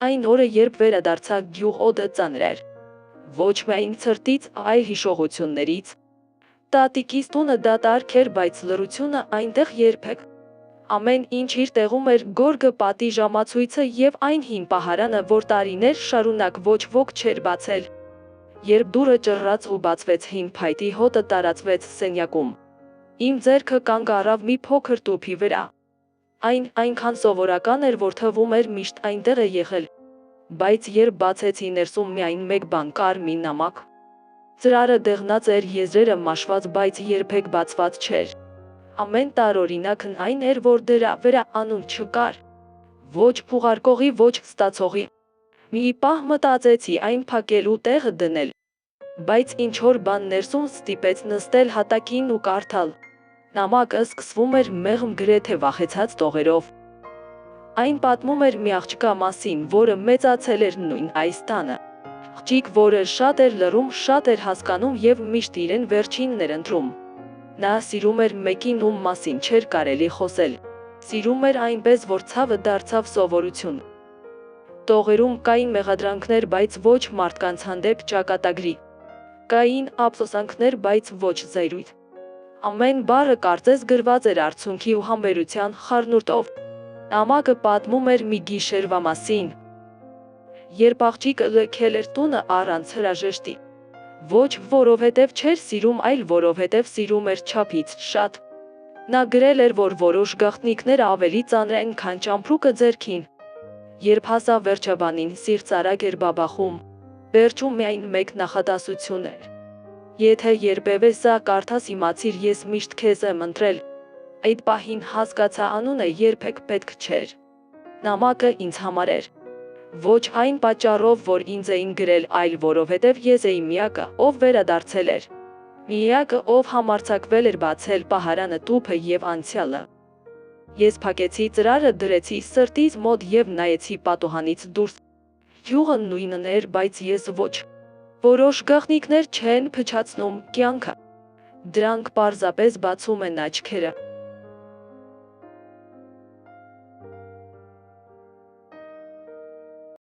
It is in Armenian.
Այն օրը, երբ վերադարձա գյուղ, օդը ծանր էր։ Ոչ միայն ցրտից, այլ հիշողություններից։ Տատիկիս տունը դատարկ էր, բայց լռությունը այնտեղ երբեք։ Ամեն ինչ իր տեղում էր, գորգը, պատի ժամացույցը և այն հին պահարանը, որ տարիներ շարունակ ոչ ոք չէր բացել։ Երբ դուռը ճռռաց ու բացվեց, հին փայտի հոտը տարածվեց սենյակում։ Իմ ձեռքը կանգ առավ մի փոքր տուփի վրա։ Այն այնքան սովորական էր, որ թվում էր միշտ այնտեղ է եղել։ Բայց երբ բացեցի, ներսում միայն մեկ բան կար՝ մի նամակ։ Ծրարը դեղնած էր, եզրերը մաշված, բայց երբեք բացված չէր։ Ամեն տարօրինակն այն էր, որ դրա վրա անուն չկար։ Ոչ փուղարկողի, ոչ ստացողի։ Մի պահ մտածեցի այն փակել ու տեղը դնել։ Բայց ինչ-որ բան ներսում ստիպեց նստել հատակին ու կարդալ։ Նամակը սկսվում էր մեղմ, գրեթե վախեցած տողերով։ Այն պատմում էր մի աղջկա մասին, որը մեծացել էր նույն այս տանը։ Աղջիկ, որը շատ էր լռում, շատ էր հասկանում և միշտ իրեն վերջինն էր ընտրում։ Նա սիրում էր մեկին, ում մասին չէր կարելի խոսել։ Սիրում էր այնպես, որ ցավը դարձավ սովորություն։ Տողերում կային մեղադրանքներ, բայց ոչ մարդկանց հանդեպ ճակատագրի։ Կային ափսոսանքներ, բայց ոչ զայրույթ։ Ամեն բառը կարծես գրված էր արցունքի ու համբերության խառնուրդով։ Նամակը պատմում էր մի գիշերվա մասին, երբ աղջիկը լքել էր տունը առանց հրաժեշտի։ Ոչ որովհետև չէր սիրում, այլ որովհետև սիրում էր չափից շատ։ Նա գրել էր, որ որոշ գաղտնիքներ ավելի ծանր են, քան ճամպրուկը ձեռքին։ Երբ հասավ վերջաբանին, սիրտս արագ էր բաբախում։ Վերջում միայն մեկ նախադասություն էր. Եթե երբևէ սա կարդաս, իմացիր, ես միշտ քեզ եմ ընտրել։ Այդ պահին հասկացա, անունը երբեք պետք չէր։ Նամակը ինձ համար էր։ Ոչ այն պատճառով, որ ինձ էին գրել, այլ որովհետև ես էի միակը, ով վերադարձել էր։ Միակը, ով համարձակվել էր բացել պահարանը, տուփը և անցյալը։ Ես փակեցի ծրարը, դրեցի սրտիս մոտ և նայեցի պատուհանից դուրս։ Գյուղը նույնն էր, բայց ես ոչ։ Որոշ գաղտնիքներ չեն փչացնում կյանքը։ Դրանք պարզապես բացում են աչքերը։